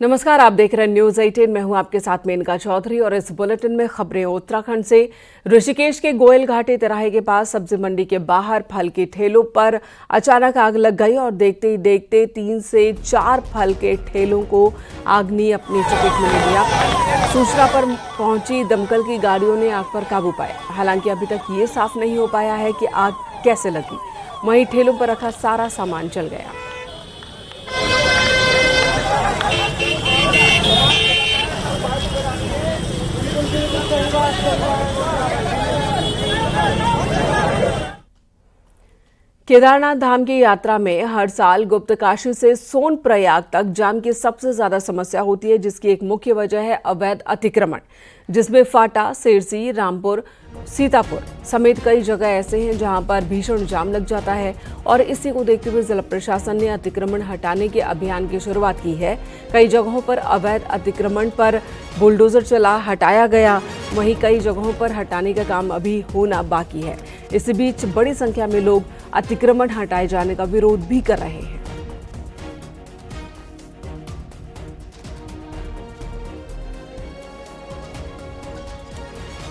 नमस्कार, आप देख रहे हैं न्यूज 18। मैं हूं आपके साथ मेनका चौधरी और इस बुलेटिन में खबरें उत्तराखंड से। ऋषिकेश के गोयल घाटी तिराहे के पास सब्जी मंडी के बाहर फल के ठेलों पर अचानक आग लग गई और देखते ही देखते 3 से 4 फल के ठेलों को आग ने अपनी चपेट में ले लिया। सूचना पर पहुंची दमकल की गाड़ियों ने आग पर काबू पाया। हालांकि अभी तक ये साफ नहीं हो पाया है कि आग कैसे लगी। वहीं ठेलों पर रखा सारा सामान जल गया। केदारनाथ धाम की यात्रा में हर साल गुप्तकाशी से सोनप्रयाग तक जाम की सबसे ज्यादा समस्या होती है, जिसकी एक मुख्य वजह है अवैध अतिक्रमण, जिसमें फाटा, सिरसी, रामपुर, सीतापुर समेत कई जगह ऐसे हैं जहां पर भीषण जाम लग जाता है। और इसी को देखते हुए जिला प्रशासन ने अतिक्रमण हटाने के अभियान की शुरुआत की है। कई जगहों पर अवैध अतिक्रमण पर बुलडोजर चला हटाया गया, वहीं कई जगहों पर हटाने का काम अभी होना बाकी है। इसी बीच बड़ी संख्या में लोग अतिक्रमण हटाए जाने का विरोध भी कर रहे हैं।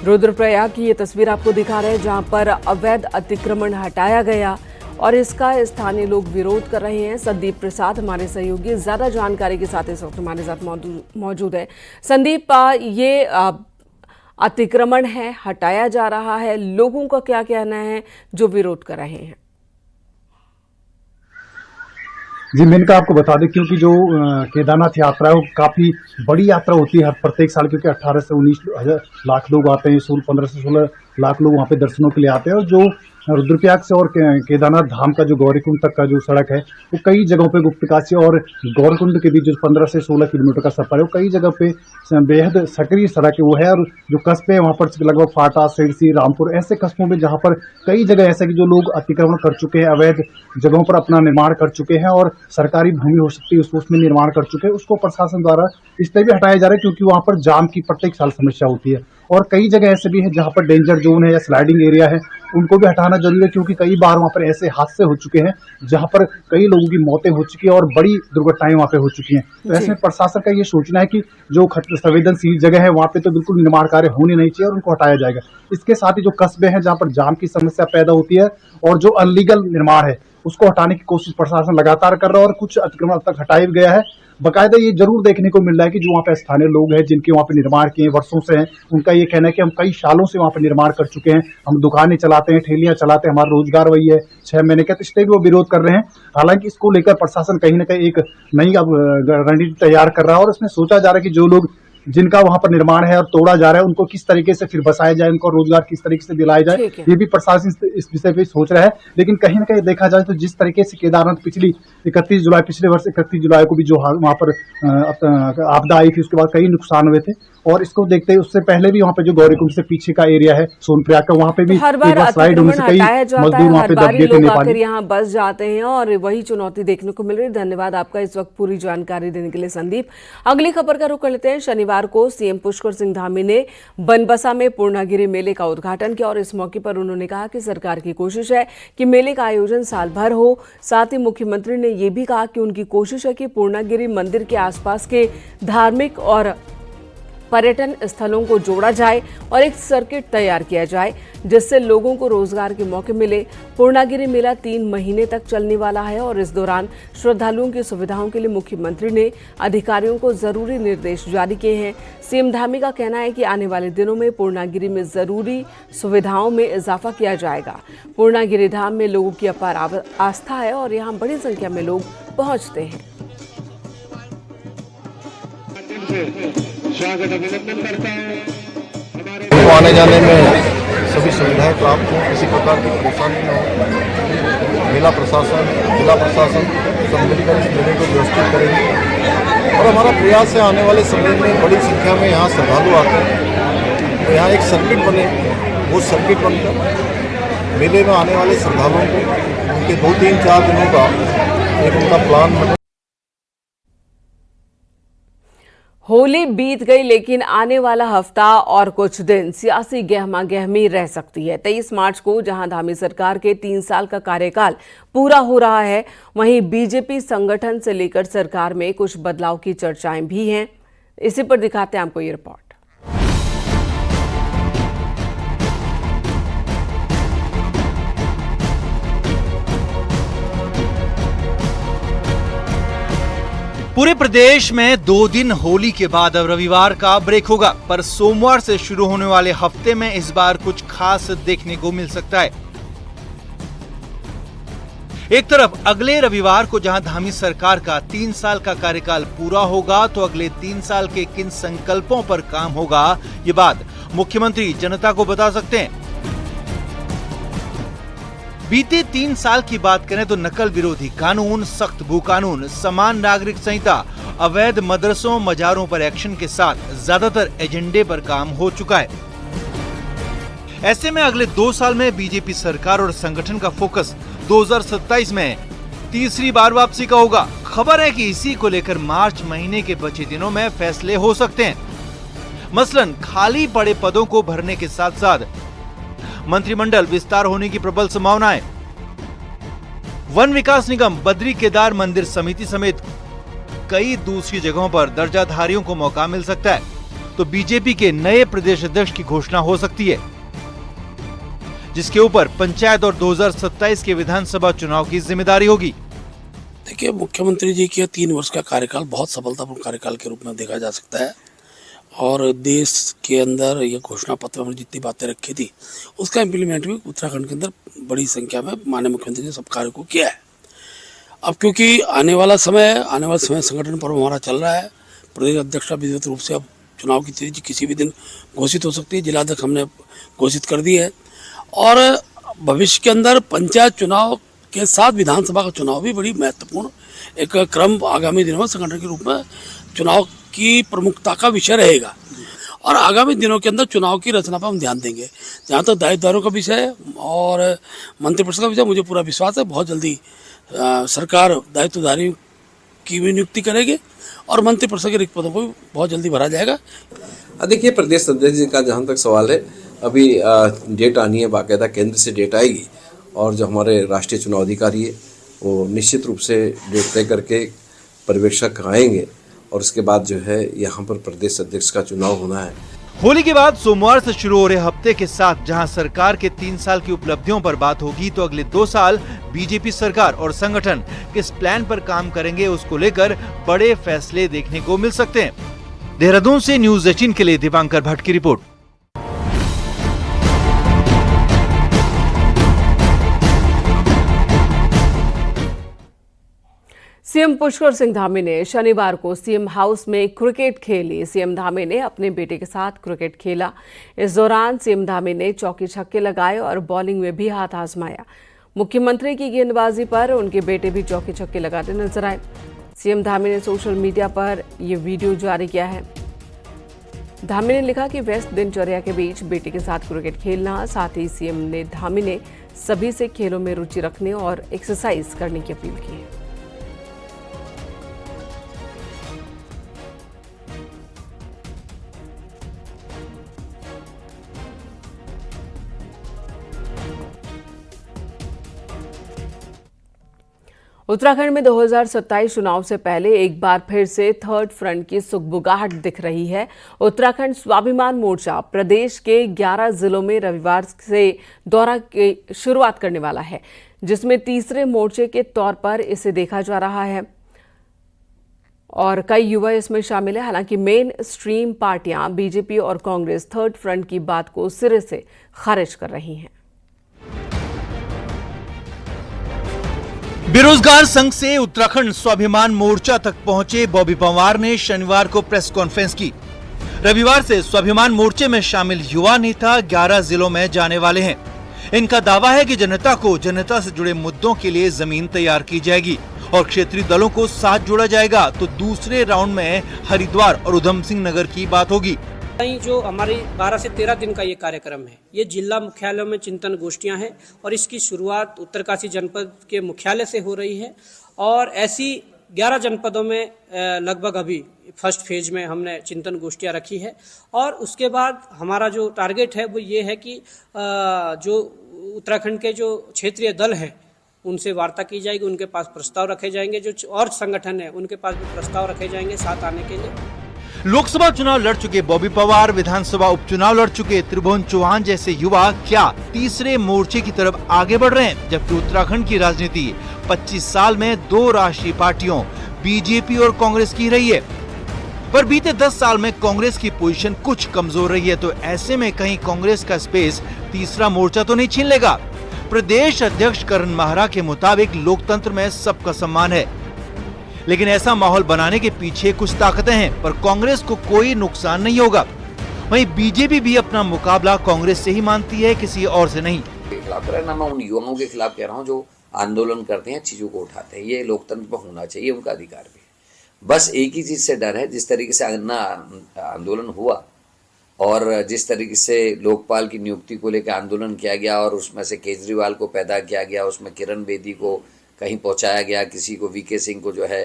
रुद्रप्रयाग की ये तस्वीर आपको दिखा रहे हैं जहां पर अवैध अतिक्रमण हटाया गया और इसका स्थानीय लोग विरोध कर रहे हैं। संदीप प्रसाद हमारे सहयोगी ज्यादा जानकारी के साथ इस वक्त हमारे साथ मौजूद है। संदीप, ये अतिक्रमण है, हटाया जा रहा है, लोगों का क्या कहना है जो विरोध कर रहे हैं? जी, मैंने आपको बता दें, क्योंकि जो केदारनाथ यात्रा है वो काफ़ी बड़ी यात्रा होती है हर प्रत्येक साल, क्योंकि 18 से 19 लाख लोग आते हैं, 15 से 16 लाख लोग वहाँ पे दर्शनों के लिए आते हैं। और जो रुद्रप्रयाग से और केदारनाथ धाम का जो गौरीकुंड तक का जो सड़क है वो कई जगहों पे गुप्तकाशी और गौरीकुंड के बीच जो 15 से 16 किलोमीटर का सफर है वो कई जगह पे बेहद सक्रिय सड़क है वो है। और जो कस्बे हैं वहाँ पर लगभग फाटा, सिरसी, रामपुर ऐसे कस्बों में जहाँ पर कई जगह ऐसे कि जो लोग अतिक्रमण कर चुके हैं, अवैध जगहों पर अपना निर्माण कर चुके हैं और सरकारी भूमि हो सकती है उसमें निर्माण कर चुके हैं, उसको प्रशासन द्वारा इसलिए भी हटाया जा रहा है क्योंकि वहाँ पर जाम की प्रत्येक साल समस्या होती है। और कई जगह ऐसे भी है जहाँ पर डेंजर जोन है या स्लाइडिंग एरिया है, उनको भी हटाना जरूरी है, क्योंकि कई बार वहाँ पर ऐसे हादसे हो चुके हैं जहाँ पर कई लोगों की मौतें हो चुकी है और बड़ी दुर्घटनाएं वहाँ पे हो चुकी हैं। तो ऐसे में प्रशासन का ये सोचना है कि जो संवेदनशील जगह है वहाँ पे तो बिल्कुल निर्माण कार्य होने नहीं चाहिए और उनको हटाया जाएगा। इसके साथ ही जो कस्बे हैं जहाँ पर जाम की समस्या पैदा होती है और जो अनलीगल निर्माण है उसको हटाने की कोशिश प्रशासन लगातार कर रहा है और कुछ अतिक्रमण अब तक हटाया गया है। बकायदा ये जरूर देखने को मिल रहा है कि जो वहाँ पे स्थानीय लोग हैं जिनके वहाँ पे निर्माण किए वर्षों से हैं, उनका ये कहना है कि हम कई सालों से वहाँ पे निर्माण कर चुके हैं, हम दुकानें चलाते हैं, ठेलियां चलाते हैं, हमारा रोजगार वही है 6 महीने का, तो इसलिए भी वो विरोध कर रहे हैं। हालांकि इसको लेकर प्रशासन कहीं ना कहीं एक नई रणनीति तैयार कर रहा है और इसमें सोचा जा रहा है कि जो लोग जिनका वहां पर निर्माण है और तोड़ा जा रहा है उनको किस तरीके से फिर बसाया जाए, उनको रोजगार किस तरीके से दिलाया जाए, ये भी प्रशासन इस विषय पे सोच रहा है। लेकिन कहीं ना कहीं देखा जाए तो जिस तरीके से केदारनाथ पिछले वर्ष 31 जुलाई को भी जो वहां पर आपदा आई थी उसके बाद कई नुकसान हुए थे और इसको देखते हुए उससे पहले भी वहाँ पे जो गौरीकुंड से पीछे का एरिया है सोनप्रयाग का, वहाँ पे भी हर बार स्लाइड होने से कई मजदूर वहाँ पे दब गए थे, नेपाली यहाँ बस जाते हैं और वही चुनौती देखने को मिल रही है। धन्यवाद आपका इस वक्त पूरी जानकारी देने के लिए संदीप। अगली खबर का रुख कर लेते हैं। शनिवार को सीएम पुष्कर सिंह धामी ने बनबसा में पूर्णागिरि मेले का उद्घाटन किया और इस मौके पर उन्होंने कहा कि सरकार की कोशिश है कि मेले का आयोजन साल भर हो। साथ ही मुख्यमंत्री ने यह भी कहा कि उनकी कोशिश है कि पूर्णागिरि मंदिर के आसपास के धार्मिक और पर्यटन स्थलों को जोड़ा जाए और एक सर्किट तैयार किया जाए जिससे लोगों को रोजगार के मौके मिले। पूर्णागिरि मेला 3 महीने तक चलने वाला है और इस दौरान श्रद्धालुओं की सुविधाओं के लिए मुख्यमंत्री ने अधिकारियों को जरूरी निर्देश जारी किए हैं। सीएम धामी का कहना है कि आने वाले दिनों में पूर्णागिरि में जरूरी सुविधाओं में इजाफा किया जाएगा। पूर्णागिरि धाम में लोगों की अपार आस्था है और यहाँ बड़ी संख्या में लोग पहुंचते हैं। स्वागत अभिनंदन करता हूं। आने जाने में सभी सुविधाएं प्राप्त हो, किसी प्रकार की परेशानी न हो। मेला प्रशासन, जिला प्रशासन सब मिलकर इस मेले को व्यवस्थित करेंगे और हमारा प्रयास है आने वाले समय में बड़ी संख्या में यहाँ श्रद्धालु आते हैं तो यहाँ एक सर्किट बने, वो सर्किट बनकर मेले में आने वाले श्रद्धालुओं को उनके 2, 3, 4 दिनों का एक उनका प्लान बने। होली बीत गई, लेकिन आने वाला हफ्ता और कुछ दिन सियासी गहमा गहमी रह सकती है। 23 मार्च को जहां धामी सरकार के 3 साल का कार्यकाल पूरा हो रहा है, वहीं बीजेपी संगठन से लेकर सरकार में कुछ बदलाव की चर्चाएं भी हैं। इसी पर दिखाते हैं आपको ये रिपोर्ट। पूरे प्रदेश में 2 दिन होली के बाद अब रविवार का ब्रेक होगा, पर सोमवार से शुरू होने वाले हफ्ते में इस बार कुछ खास देखने को मिल सकता है। एक तरफ अगले रविवार को जहां धामी सरकार का 3 साल का कार्यकाल पूरा होगा, तो अगले 3 साल के किन संकल्पों पर काम होगा, ये बात मुख्यमंत्री जनता को बता सकते हैं। बीते 3 साल की बात करें तो नकल विरोधी कानून, सख्त भू कानून, समान नागरिक संहिता, अवैध मदरसों मजारों पर एक्शन के साथ ज्यादातर एजेंडे पर काम हो चुका है। ऐसे में अगले 2 साल में बीजेपी सरकार और संगठन का फोकस 2027 में तीसरी बार वापसी का होगा। खबर है कि इसी को लेकर मार्च महीने के बचे दिनों में फैसले हो सकते हैं। मसलन खाली पड़े पदों को भरने के साथ साथ मंत्रिमंडल विस्तार होने की प्रबल संभावना है। वन विकास निगम, बद्री केदार मंदिर समिति समेत कई दूसरी जगहों पर दर्जाधारियों को मौका मिल सकता है, तो बीजेपी के नए प्रदेश अध्यक्ष की घोषणा हो सकती है, जिसके ऊपर पंचायत और 2027 के विधानसभा चुनाव की जिम्मेदारी होगी। देखिए, मुख्यमंत्री जी के 3 वर्ष का कार्यकाल बहुत सफलतापूर्ण कार्यकाल के रूप में देखा जा सकता है, और देश के अंदर ये घोषणा पत्र में जितनी बातें रखी थी उसका इम्प्लीमेंट भी उत्तराखंड के अंदर बड़ी संख्या में माननीय मुख्यमंत्री ने सब कार्य को किया है। अब क्योंकि आने वाला समय संगठन पर्व हमारा चल रहा है, प्रदेश अध्यक्ष विधिवत रूप से अब चुनाव की तिथि किसी भी दिन घोषित हो सकती है। जिलाध्यक्ष हमने घोषित कर दी है, और भविष्य के अंदर पंचायत चुनाव के साथ विधानसभा का चुनाव भी बड़ी महत्वपूर्ण एक क्रम आगामी दिनों में संगठन के रूप में चुनाव की प्रमुखता का विषय रहेगा। और आगामी दिनों के अंदर चुनाव की रचना पर हम ध्यान देंगे। जहाँ तक दायित्वदारों का विषय और मंत्रिपरिषद का विषय, मुझे पूरा विश्वास है बहुत जल्दी सरकार दायित्वधारियों की भी नियुक्ति करेगी और मंत्रिपरिषद के रिक्त पदों को भी बहुत जल्दी भरा जाएगा। देखिए, प्रदेश अध्यक्ष जी का जहाँ तक सवाल है, अभी डेट आनी है, बाकायदा केंद्र से डेट आएगी, और जो हमारे राष्ट्रीय चुनाव अधिकारी है वो निश्चित रूप से डेट तय करके पर्यवेक्षक आएंगे, और उसके बाद जो है यहाँ पर प्रदेश अध्यक्ष का चुनाव होना है। होली के बाद सोमवार से शुरू हो रहे हफ्ते के साथ जहां सरकार के 3 साल की उपलब्धियों पर बात होगी, तो अगले 2 साल बीजेपी सरकार और संगठन किस प्लान पर काम करेंगे, उसको लेकर बड़े फैसले देखने को मिल सकते हैं। देहरादून से न्यूज़ 18 के लिए दीपांकर भट्ट की रिपोर्ट। सीएम पुष्कर सिंह धामी ने शनिवार को सीएम हाउस में क्रिकेट खेली। सीएम धामी ने अपने बेटे के साथ क्रिकेट खेला। इस दौरान सीएम धामी ने चौके छक्के लगाए और बॉलिंग में भी हाथ आजमाया। मुख्यमंत्री की गेंदबाजी पर उनके बेटे भी चौके छक्के लगाते नजर आए। सीएम धामी ने सोशल मीडिया पर यह वीडियो जारी किया है। धामी ने लिखा कि व्यस्त दिनचर्या के बीच बेटे के साथ क्रिकेट खेलना, साथ ही सीएम धामी ने सभी से खेलों में रुचि रखने और एक्सरसाइज करने की अपील की है। उत्तराखंड में 2027 चुनाव से पहले एक बार फिर से थर्ड फ्रंट की सुगबुगाहट दिख रही है। उत्तराखंड स्वाभिमान मोर्चा प्रदेश के 11 जिलों में रविवार से दौरा की शुरुआत करने वाला है, जिसमें तीसरे मोर्चे के तौर पर इसे देखा जा रहा है और कई युवा इसमें शामिल है। हालांकि मेन स्ट्रीम पार्टियां बीजेपी और कांग्रेस थर्ड फ्रंट की बात को सिरे से खारिज कर रही हैं। बेरोजगार संघ से उत्तराखंड स्वाभिमान मोर्चा तक पहुंचे बॉबी पंवार ने शनिवार को प्रेस कॉन्फ्रेंस की। रविवार से स्वाभिमान मोर्चे में शामिल युवा नेता 11 जिलों में जाने वाले हैं। इनका दावा है कि जनता से जुड़े मुद्दों के लिए जमीन तैयार की जाएगी और क्षेत्रीय दलों को साथ जोड़ा जाएगा। तो दूसरे राउंड में हरिद्वार और उधम सिंह नगर की बात होगी। जो हमारी 12 से 13 दिन का ये कार्यक्रम है, ये जिला मुख्यालयों में चिंतन गोष्ठियां हैं और इसकी शुरुआत उत्तरकाशी जनपद के मुख्यालय से हो रही है। और ऐसी 11 जनपदों में लगभग अभी फर्स्ट फेज में हमने चिंतन गोष्ठियाँ रखी है और उसके बाद हमारा जो टारगेट है वो ये है कि जो उत्तराखंड के जो क्षेत्रीय दल हैं उनसे वार्ता की जाएगी, उनके पास प्रस्ताव रखे जाएंगे, जो और संगठन है उनके पास भी प्रस्ताव रखे जाएंगे साथ आने के लिए। लोकसभा चुनाव लड़ चुके बॉबी पवार, विधानसभा उपचुनाव लड़ चुके त्रिभुवन चौहान जैसे युवा क्या तीसरे मोर्चे की तरफ आगे बढ़ रहे हैं, जबकि उत्तराखंड की राजनीति 25 साल में 2 राष्ट्रीय पार्टियों बीजेपी और कांग्रेस की रही है। पर बीते 10 साल में कांग्रेस की पोजीशन कुछ कमजोर रही है, तो ऐसे में कहीं कांग्रेस का स्पेस तीसरा मोर्चा तो नहीं छीन लेगा। प्रदेश अध्यक्ष करण माहरा के मुताबिक लोकतंत्र में सबका सम्मान है, लेकिन ऐसा माहौल बनाने के पीछे कुछ ताकतें हैं, पर कांग्रेस को कोई नुकसान नहीं होगा। वहीं बीजेपी भी अपना मुकाबला कांग्रेस से ही मानती है, किसी और से नहीं। खिलाफ ना मैं उन युवाओं के खिलाफ कह रहा हूँ जो आंदोलन करते हैं, चीजों को उठाते हैं, ये लोकतंत्र पर होना चाहिए, उनका अधिकार भी है। बस एक ही चीज से डर है, जिस तरीके से आंदोलन हुआ और जिस तरीके से लोकपाल की नियुक्ति को लेकर आंदोलन किया गया और उसमें से केजरीवाल को पैदा किया गया, उसमें किरण बेदी को कहीं पहुंचाया गया, किसी को वीके सिंह को जो है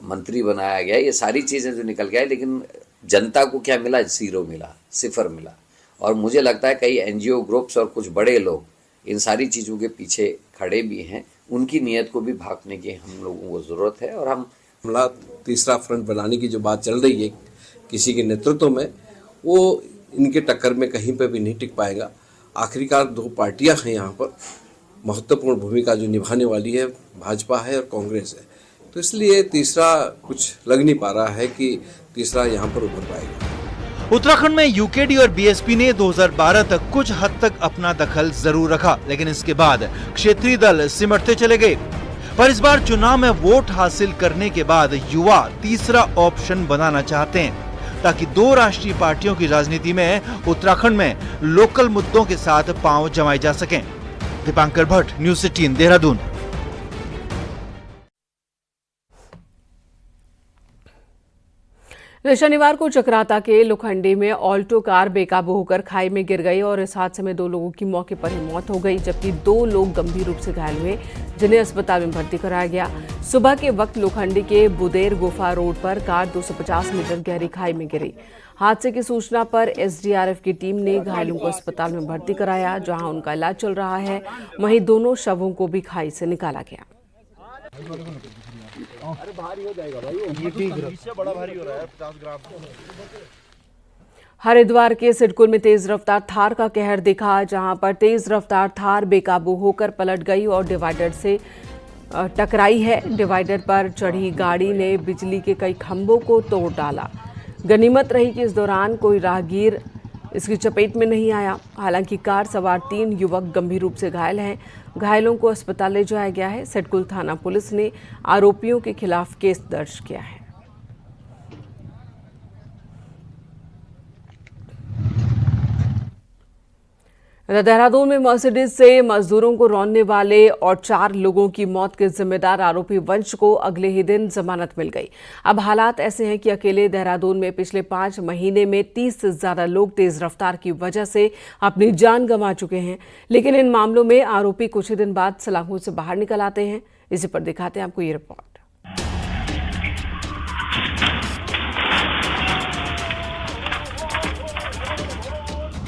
मंत्री बनाया गया, ये सारी चीज़ें जो निकल गया, लेकिन जनता को क्या मिला? 0 मिला, 0 मिला। और मुझे लगता है कई एनजीओ ग्रुप्स और कुछ बड़े लोग इन सारी चीज़ों के पीछे खड़े भी हैं, उनकी नीयत को भी भांपने की हम लोगों को ज़रूरत है। और हमला तीसरा फ्रंट बनाने की जो बात चल रही है किसी के नेतृत्व में, वो इनके टक्कर में कहीं पर भी नहीं टिक पाएगा। आखिरकार 2 पार्टियां हैं यहाँ पर, महत्वपूर्ण भूमिका जो निभाने वाली है भाजपा है और कांग्रेस है, तो इसलिए तीसरा कुछ लग नहीं पा रहा है कि तीसरा यहाँ पर उभर पाएगा। उत्तराखंड में यूकेडी और बीएसपी ने 2012 तक कुछ हद तक अपना दखल जरूर रखा, लेकिन इसके बाद क्षेत्रीय दल सिमटते चले गए। पर इस बार चुनाव में वोट हासिल करने के बाद युवा तीसरा ऑप्शन बनाना चाहते हैं, ताकि 2 राष्ट्रीय पार्टियों की राजनीति में उत्तराखंड में लोकल मुद्दों के साथ पांव जमाए जा सकें। दीपांकर भट्ट, न्यूज़ 18, देहरादून। शनिवार को चक्राता के लोखंडी में ऑल्टो कार बेकाबू होकर खाई में गिर गई और इस हादसे में 2 लोगों की मौके पर ही मौत हो गई, जबकि 2 लोग गंभीर रूप से घायल हुए, जिन्हें अस्पताल में भर्ती कराया गया। सुबह के वक्त लोखंडी के बुदेर गुफा रोड पर कार 250 मीटर गहरी खाई में गिरी। हादसे की सूचना पर एसडीआरएफ की टीम ने घायलों को अस्पताल में भर्ती कराया, जहां उनका इलाज चल रहा है। वहीं दोनों शवों को भी खाई से निकाला गया। अरे भारी हो जाएगा भाई, ये ठीक है, इससे बड़ा भारी हो रहा है 50 ग्राम। हरिद्वार के सिडकुल में तेज रफ्तार थार का कहर दिखा, जहां पर तेज रफ्तार थार बेकाबू होकर पलट गई और डिवाइडर से टकराई है। डिवाइडर पर चढ़ी गाड़ी ने बिजली के कई खंभों को तोड़ डाला। गनीमत रही कि इस दौरान कोई राहगीर इसकी चपेट में नहीं आया। हालांकि कार सवार 3 युवक गंभीर रूप से घायल हैं। घायलों को अस्पताल ले जाया गया है। सिडकुल थाना पुलिस ने आरोपियों के खिलाफ केस दर्ज किया है। देहरादून में मर्सिडीज से मजदूरों को रौंदने वाले और 4 लोगों की मौत के जिम्मेदार आरोपी वंश को अगले ही दिन जमानत मिल गई। अब हालात ऐसे हैं कि अकेले देहरादून में पिछले 5 महीने में 30 से ज्यादा लोग तेज रफ्तार की वजह से अपनी जान गंवा चुके हैं। लेकिन इन मामलों में आरोपी कुछ ही दिन बाद सलाखों से बाहर निकल आते हैं। इसी पर दिखाते हैं आपको ये रिपोर्ट।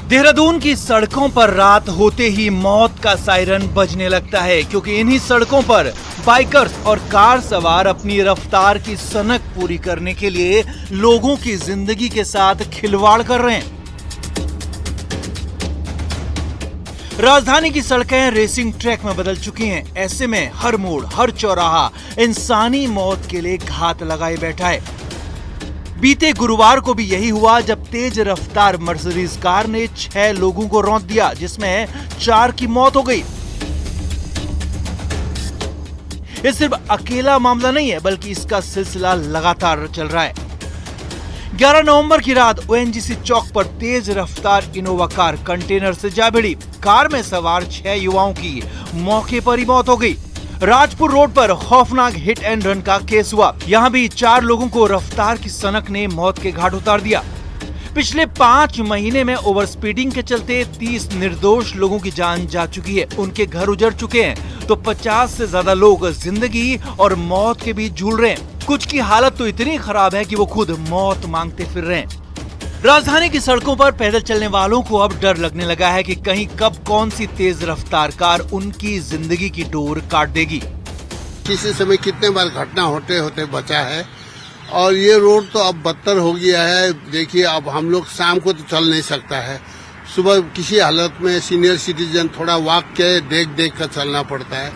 देहरादून की सड़कों पर रात होते ही मौत का सायरन बजने लगता है, क्योंकि इन्हीं सड़कों पर बाइकर्स और कार सवार अपनी रफ्तार की सनक पूरी करने के लिए लोगों की जिंदगी के साथ खिलवाड़ कर रहे हैं। राजधानी की सड़कें रेसिंग ट्रैक में बदल चुकी हैं। ऐसे में हर मोड़, हर चौराहा इंसानी मौत के लिए घात लगाए बैठा है। बीते गुरुवार को भी यही हुआ, जब तेज रफ्तार मर्सिडीज कार ने 6 लोगों को रौंद दिया, जिसमें 4 की मौत हो गई। ये सिर्फ अकेला मामला नहीं है, बल्कि इसका सिलसिला लगातार चल रहा है। 11 नवंबर की रात ओएनजीसी चौक पर तेज रफ्तार इनोवा कार कंटेनर से जा भिड़ी। कार में सवार 6 युवाओं की मौके पर ही मौत हो गई। राजपुर रोड पर खौफनाक हिट एंड रन का केस हुआ। यहाँ भी 4 लोगों को रफ्तार की सनक ने मौत के घाट उतार दिया। पिछले 5 महीने में ओवर स्पीडिंग के चलते 30 निर्दोष लोगों की जान जा चुकी है, उनके घर उजड़ चुके हैं, तो 50 से ज्यादा लोग जिंदगी और मौत के बीच झूल रहे हैं। कुछ की हालत तो इतनी खराब है कि वो खुद मौत मांगते फिर रहे हैं। राजधानी की सड़कों पर पैदल चलने वालों को अब डर लगने लगा है कि कहीं कब कौन सी तेज रफ्तार कार उनकी जिंदगी की डोर काट देगी। किसी समय कितने बार घटना होते होते बचा है और ये रोड तो अब बदतर हो गया है। देखिए अब हम लोग शाम को तो चल नहीं सकता है, सुबह किसी हालत में सीनियर सिटीजन थोड़ा वॉक के देख कर चलना पड़ता है।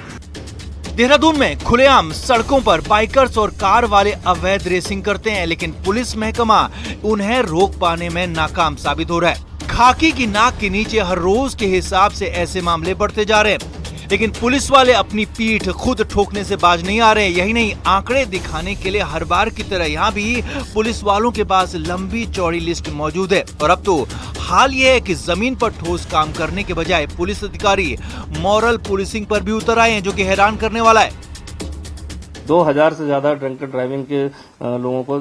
देहरादून में खुलेआम सड़कों पर बाइकर्स और कार वाले अवैध रेसिंग करते हैं, लेकिन पुलिस महकमा उन्हें रोक पाने में नाकाम साबित हो रहा है। खाकी की नाक के नीचे हर रोज के हिसाब से ऐसे मामले बढ़ते जा रहे हैं, लेकिन पुलिस वाले अपनी पीठ खुद ठोकने से बाज नहीं आ रहे। यही नहीं, आंकड़े दिखाने के लिए हर बार की तरह यहाँ भी पुलिस वालों के पास लंबी चौड़ी लिस्ट मौजूद है। और अब तो हाल ये है कि जमीन पर ठोस काम करने के बजाय पुलिस अधिकारी मॉरल पुलिसिंग पर भी उतर आए हैं, जो कि हैरान करने वाला है। 2000 से ज्यादा ड्रंक ड्राइविंग के लोगों को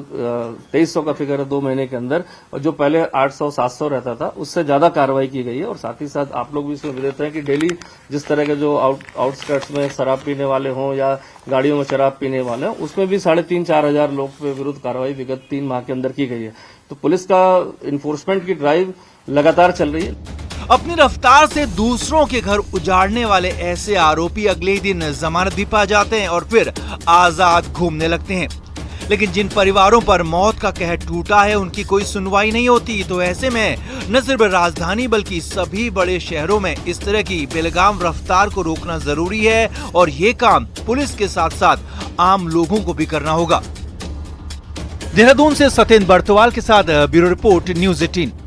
2300 का फिगर है 2 महीने के अंदर, और जो पहले 800-700 रहता था उससे ज्यादा कार्रवाई की गई है। और साथ ही साथ आप लोग भी इसमें विदित हैं कि डेली जिस तरह के जो आउटस्कर्ट्स में शराब पीने वाले हों या गाड़ियों में शराब पीने वाले हों, उसमें भी 3,500-4 हजार लोग के विरुद्ध कार्रवाई विगत 3 माह के अंदर की गई है। तो पुलिस का इन्फोर्समेंट की ड्राइव लगातार चल रही है। अपनी रफ्तार से दूसरों के घर उजाड़ने वाले ऐसे आरोपी अगले दिन जमानत भी पा जाते हैं और फिर आजाद घूमने लगते हैं। लेकिन जिन परिवारों पर मौत का कहर टूटा है, उनकी कोई सुनवाई नहीं होती। तो ऐसे में न सिर्फ राजधानी बल्कि सभी बड़े शहरों में इस तरह की बेलगाम रफ्तार को रोकना जरूरी है, और ये काम पुलिस के साथ साथ आम लोगों को भी करना होगा। देहरादून से सत्येंद्र बर्तवाल के साथ ब्यूरो रिपोर्ट, न्यूज़ 18।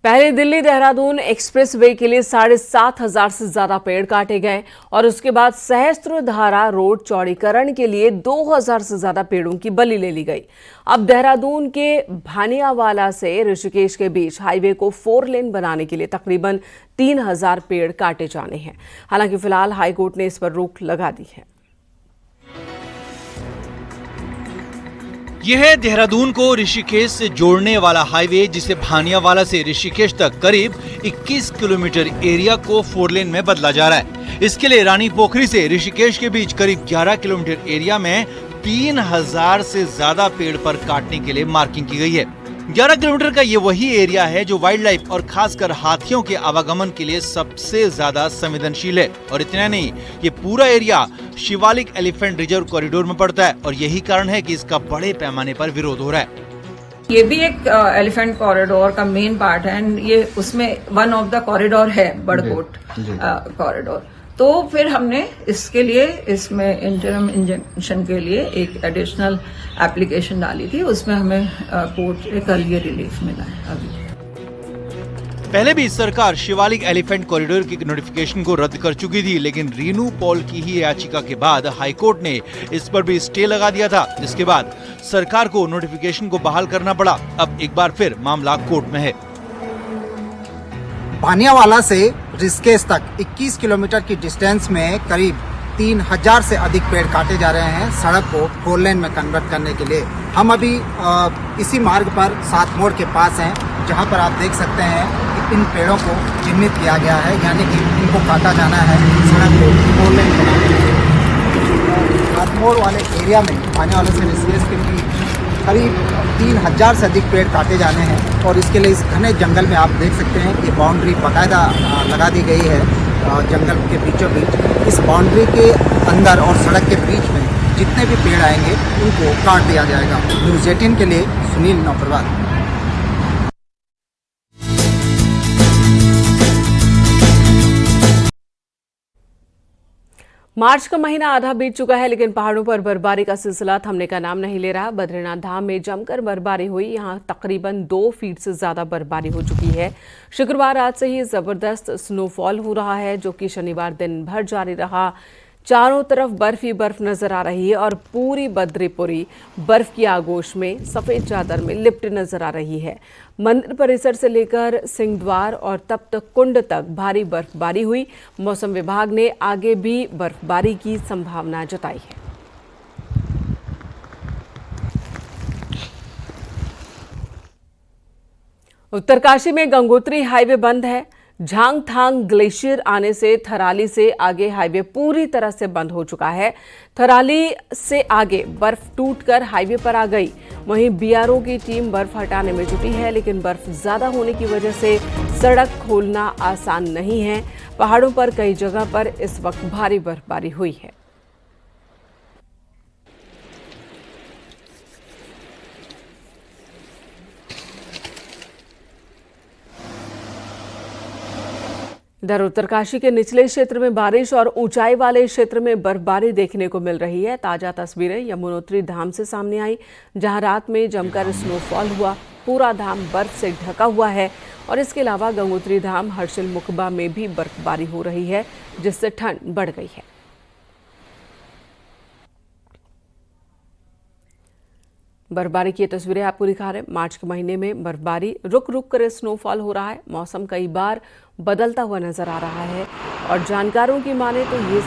पहले दिल्ली देहरादून एक्सप्रेसवे के लिए 7,500 से ज्यादा पेड़ काटे गए और उसके बाद सहस्त्रधारा रोड चौड़ीकरण के लिए 2,000 से ज्यादा पेड़ों की बलि ले ली गई। अब देहरादून के भानियावाला से ऋषिकेश के बीच हाईवे को 4 लेन बनाने के लिए तकरीबन 3,000 पेड़ काटे जाने हैं। हालांकि फिलहाल हाईकोर्ट ने इस पर रोक लगा दी है। यह है देहरादून को ऋषिकेश से जोड़ने वाला हाईवे, जिसे भानियावाला से ऋषिकेश तक करीब 21 किलोमीटर एरिया को 4 लेन में बदला जा रहा है। इसके लिए रानी पोखरी से ऋषिकेश के बीच करीब 11 किलोमीटर एरिया में 3,000 से ज्यादा पेड़ पर काटने के लिए मार्किंग की गई है। 11 किलोमीटर का ये वही एरिया है जो वाइल्ड लाइफ और खासकर हाथियों के आवागमन के लिए सबसे ज्यादा संवेदनशील है। और इतना नहीं, ये पूरा area Shivalik elephant reserve corridor में पड़ता है और यही कारण है कि इसका बड़े पैमाने पर विरोध हो रहा है। ये भी एक एलिफेंट कॉरिडोर का मेन पार्ट है एंड ये उसमें वन ऑफ द कॉरिडोर है बड़कोट कॉरिडोर। तो फिर हमने इसके लिए इसमें इंटरम इंजंक्शन के लिए एक एडिशनल एप्लीकेशन डाली थी, उसमें हमें कोर्ट से कल ये रिलीफ मिला है। अभी पहले भी सरकार शिवालिक एलिफेंट कॉरिडोर की नोटिफिकेशन को रद्द कर चुकी थी, लेकिन रीनू पॉल की ही याचिका के बाद हाईकोर्ट ने इस पर भी स्टे लगा दिया था, जिसके बाद सरकार को नोटिफिकेशन को बहाल करना पड़ा। अब एक बार फिर मामला कोर्ट में है। भानियावाला से ऋषिकेश तक 21 किलोमीटर की डिस्टेंस में करीब 3,000 से अधिक पेड़ काटे जा रहे हैं सड़क को 4 लेन में कन्वर्ट करने के लिए। हम अभी इसी मार्ग पर 7 मोड़ के पास हैं, जहां पर आप देख सकते हैं कि इन पेड़ों को चिन्हित किया गया है, यानी कि इनको काटा जाना है सड़क को 4 लेन बनाने के लिए। 7 मोड़ वाले एरिया में भानियावाला से ऋषिकेश के बीच करीब 3,000 से अधिक पेड़ काटे जाने हैं और इसके लिए इस घने जंगल में आप देख सकते हैं कि बाउंड्री बाकायदा लगा दी गई है जंगल के बीचों बीच। इस बाउंड्री के अंदर और सड़क के बीच में जितने भी पेड़ आएंगे उनको काट दिया जाएगा। न्यूज़ 18 के लिए सुनील नौकरवाल। मार्च का महीना आधा बीत चुका है, लेकिन पहाड़ों पर बर्फबारी का सिलसिला थमने का नाम नहीं ले रहा। बद्रीनाथ धाम में जमकर बर्फबारी हुई, यहां तकरीबन 2 फीट से ज्यादा बर्फबारी हो चुकी है। शुक्रवार रात से ही जबरदस्त स्नोफॉल हो रहा है, जो कि शनिवार दिन भर जारी रहा। चारों तरफ बर्फ ही बर्फ नजर आ रही है और पूरी बद्रीपुरी बर्फ की आगोश में सफेद चादर में लिपट नजर आ रही है। मंदिर परिसर से लेकर सिंहद्वार और तप्त कुंड तक भारी बर्फबारी हुई। मौसम विभाग ने आगे भी बर्फबारी की संभावना जताई है। उत्तरकाशी में गंगोत्री हाईवे बंद है। झांगथांग ग्लेशियर आने से थराली से आगे हाईवे पूरी तरह से बंद हो चुका है। थराली से आगे बर्फ टूटकर हाईवे पर आ गई। वहीं बीआरओ की टीम बर्फ हटाने में जुटी है, लेकिन बर्फ ज्यादा होने की वजह से सड़क खोलना आसान नहीं है। पहाड़ों पर कई जगह पर इस वक्त भारी बर्फबारी हुई है। इधर उत्तरकाशी के निचले क्षेत्र में बारिश और ऊंचाई वाले क्षेत्र में बर्फबारी देखने को मिल रही है। ताजा तस्वीरें यमुनोत्री धाम से सामने आई, जहां रात में जमकर स्नोफॉल हुआ। पूरा धाम बर्फ से ढका हुआ है और इसके अलावा गंगोत्री धाम हर्षिल मुकबा में भी बर्फबारी हो रही है, जिससे ठंड बढ़ गई है। बर्फबारी की तस्वीरें आपको दिखा रहे हैं। मार्च के महीने में बर्फबारी रुक रुक कर स्नोफॉल हो रहा है। मौसम कई बार बदलता हुआ नजर आ रहा है और जानकारों की माने तो ये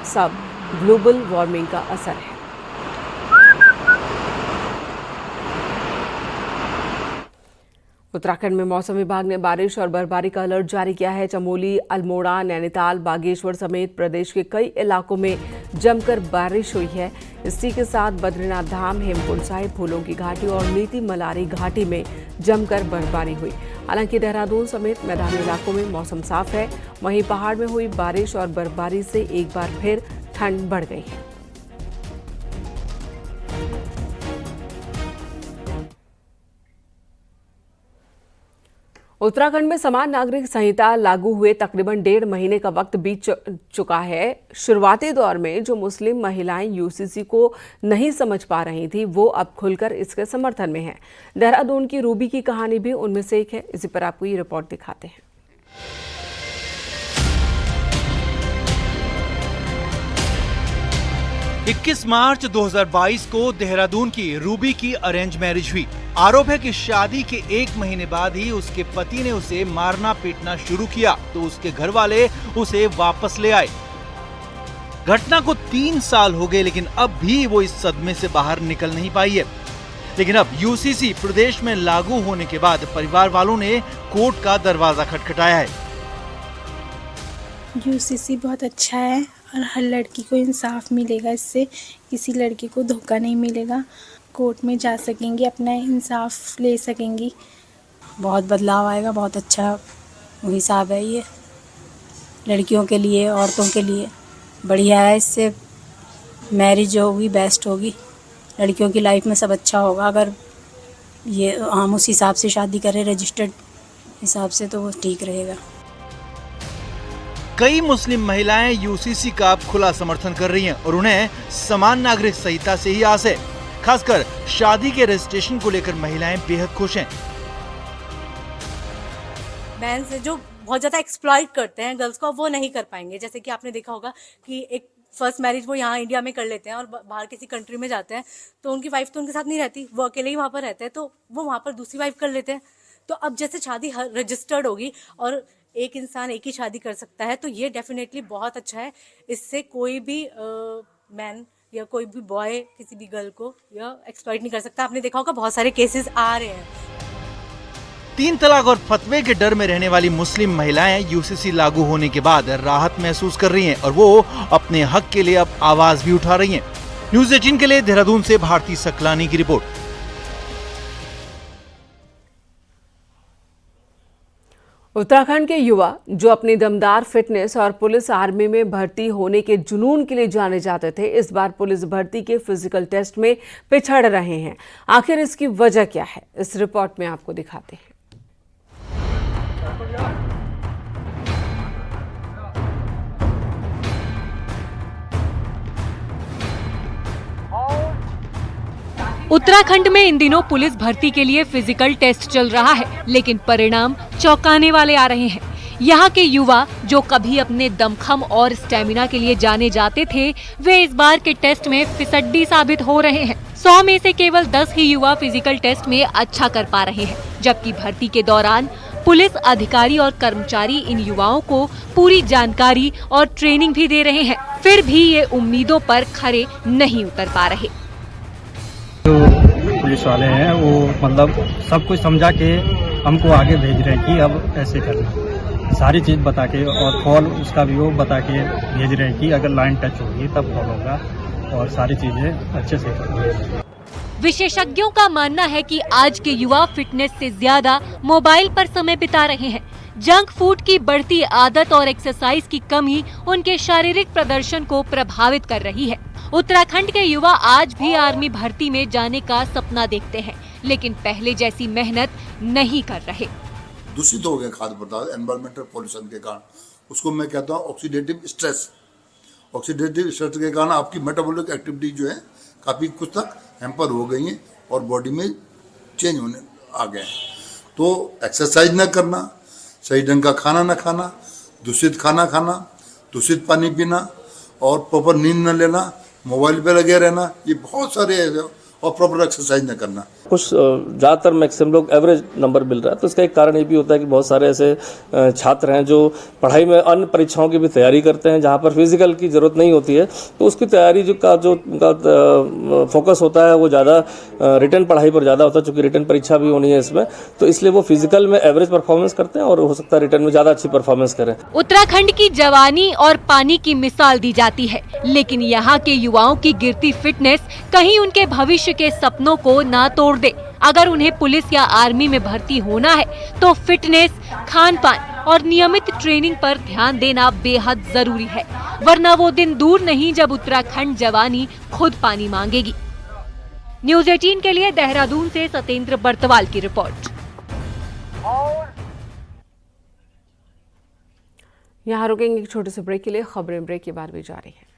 सब ग्लोबल वार्मिंग का असर है। उत्तराखंड में मौसम विभाग ने बारिश और बर्फबारी का अलर्ट जारी किया है। चमोली, अल्मोड़ा, नैनीताल, बागेश्वर समेत प्रदेश के कई इलाकों में जमकर बारिश हुई है। इसी के साथ बद्रीनाथ धाम, हेमकुंड साहिब, फूलों की घाटी और नीति मलारी घाटी में जमकर बर्फबारी हुई। हालांकि देहरादून समेत मैदानी इलाकों में मौसम साफ है। वहीं पहाड़ में हुई बारिश और बर्फबारी से एक बार फिर ठंड बढ़ गई है। उत्तराखंड में समान नागरिक संहिता लागू हुए तकरीबन 1.5 महीने का वक्त बीत चुका है। शुरुआती दौर में जो मुस्लिम महिलाएं यूसीसी को नहीं समझ पा रही थी, वो अब खुलकर इसके समर्थन में हैं। देहरादून की रूबी की कहानी भी उनमें से एक है। इसी पर आपको ये रिपोर्ट दिखाते हैं। 21 मार्च 2022 को देहरादून की रूबी की अरेंज मैरिज हुई। आरोप है कि शादी के 1 महीने बाद ही उसके पति ने उसे मारना पीटना शुरू किया, तो उसके घर वाले उसे वापस ले आए। घटना को 3 साल हो गए, लेकिन अब भी वो इस सदमे से बाहर निकल नहीं पाई है। लेकिन अब यूसीसी प्रदेश में लागू होने के बाद परिवार वालों ने कोर्ट का दरवाजा खटखटाया है। यूसीसी बहुत अच्छा है और हर लड़की को इंसाफ मिलेगा, इससे किसी लड़की को धोखा नहीं मिलेगा। कोर्ट में जा सकेंगी, अपना इंसाफ ले सकेंगी। बहुत बदलाव आएगा, बहुत अच्छा हिसाब है ये लड़कियों के लिए, औरतों के लिए बढ़िया है। इससे मैरिज जो होगी बेस्ट होगी, लड़कियों की लाइफ में सब अच्छा होगा। अगर ये हम उस हिसाब से शादी करें रजिस्टर्ड हिसाब से, तो वो ठीक रहेगा। कई मुस्लिम महिलाएं यूसीसी का खुला समर्थन कर रही हैं और उन्हें समान नागरिक संहिता से ही आस है। खासकर शादी के रजिस्ट्रेशन को लेकर महिलाएं बेहद खुश हैं। मैन से जो बहुत ज्यादा एक्सप्लॉइट करते हैं गर्ल्स को, वो नहीं कर पाएंगे। जैसे कि आपने देखा होगा कि एक फर्स्ट मैरिज वो यहाँ इंडिया में कर लेते हैं और बाहर किसी कंट्री में जाते हैं, तो उनकी वाइफ तो उनके साथ नहीं रहती, वो अकेले ही वहाँ पर रहते हैं, तो वो वहाँ पर दूसरी वाइफ कर लेते हैं। तो अब जैसे शादी रजिस्टर्ड होगी और एक इंसान एक ही शादी कर सकता है, तो ये डेफिनेटली बहुत अच्छा है। इससे कोई भी मैन या कोई भी बॉय किसी भी गर्ल को या एक्सप्लॉइट नहीं कर सकता। आपने देखा होगा बहुत सारे केसेस आ रहे हैं। 3 तलाक और फतवे के डर में रहने वाली मुस्लिम महिलाएं यूसीसी लागू होने के बाद राहत महसूस कर रही हैं और वो अपने हक के लिए अब आवाज भी उठा रही हैं। न्यूज़ 18 के लिए देहरादून से भारती सकलानी की रिपोर्ट। उत्तराखंड के युवा जो अपनी दमदार फिटनेस और पुलिस आर्मी में भर्ती होने के जुनून के लिए जाने जाते थे, इस बार पुलिस भर्ती के फिजिकल टेस्ट में पिछड़ रहे हैं। आखिर इसकी वजह क्या है, इस रिपोर्ट में आपको दिखाते हैं। उत्तराखंड में इन दिनों पुलिस भर्ती के लिए फिजिकल टेस्ट चल रहा है, लेकिन परिणाम चौंकाने वाले आ रहे हैं। यहाँ के युवा जो कभी अपने दमखम और स्टेमिना के लिए जाने जाते थे, वे इस बार के टेस्ट में फिसड्डी साबित हो रहे हैं। 100 में से केवल 10 ही युवा फिजिकल टेस्ट में अच्छा कर पा रहे हैं, जबकि भर्ती के दौरान पुलिस अधिकारी और कर्मचारी इन युवाओं को पूरी जानकारी और ट्रेनिंग भी दे रहे हैं, फिर भी ये उम्मीदों पर खरे नहीं उतर पा रहे। जो पुलिस वाले हैं वो मतलब सब कुछ समझा के हमको आगे भेज रहे हैं कि अब ऐसे करना, सारी चीज़ बता के, और कॉल उसका भी वो बता के भेज रहे हैं कि अगर लाइन टच होगी तब कॉल होगा, और सारी चीज़ें अच्छे से होंगी। विशेषज्ञों का मानना है कि आज के युवा फिटनेस से ज्यादा मोबाइल पर समय बिता रहे हैं। जंक फूड की बढ़ती आदत और एक्सरसाइज की कमी उनके शारीरिक प्रदर्शन को प्रभावित कर रही है। उत्तराखंड के युवा आज भी आर्मी भर्ती में जाने का सपना देखते हैं, लेकिन पहले जैसी मेहनत नहीं कर रहे। दूषित हो गए खाद्य पदार्थ एनवायरमेंटल पॉल्यूशन के कारण, उसको मैं कहता हूँ ऑक्सीडेटिव स्ट्रेस। ऑक्सीडेटिव स्ट्रेस के कारण आपकी मेटाबॉलिक एक्टिविटी जो है काफ़ी कुछ तक हैम्पर हो गई हैं और बॉडी में चेंज होने आ गए हैं। तो एक्सरसाइज न करना, सही ढंग का खाना न खाना, दूषित खाना खाना, दूषित पानी पीना और प्रॉपर नींद न लेना, मोबाइल पे लगे रहना, ये बहुत सारे ऐसे, और प्रॉपर एक्सरसाइज न करना। कुछ ज़्यादातर मैक्सिमम लोग एवरेज नंबर मिल रहा है, तो इसका एक कारण ये भी होता है कि बहुत सारे ऐसे छात्र हैं जो पढ़ाई में अन्य परीक्षाओं की भी तैयारी करते हैं जहाँ पर फिजिकल की ज़रूरत नहीं होती है, तो उसकी तैयारी जो उनका फोकस होता है वो ज़्यादा रिटन पढ़ाई पर ज़्यादा होता है, चूँकि रिटन परीक्षा भी होनी है इसमें, तो इसलिए वो फिजिकल में एवरेज परफॉर्मेंस करते हैं और हो सकता है रिटन में ज़्यादा अच्छी परफॉर्मेंस करें। उत्तराखंड की जवानी और पानी की मिसाल दी जाती है, लेकिन यहाँ के युवाओं की गिरती फिटनेस कहीं उनके भविष्य के सपनों को ना तोड़ दे। अगर उन्हें पुलिस या आर्मी में भर्ती होना है तो फिटनेस, खान पान और नियमित ट्रेनिंग पर ध्यान देना बेहद जरूरी है, वरना वो दिन दूर नहीं जब उत्तराखंड जवानी खुद पानी मांगेगी। न्यूज़ 18 के लिए देहरादून से सतेंद्र बर्तवाल की रिपोर्ट। यहाँ रुकेंगे एक छोटे से ब्रेक के लिए, खबरें ब्रेक के बाद भी जारी है।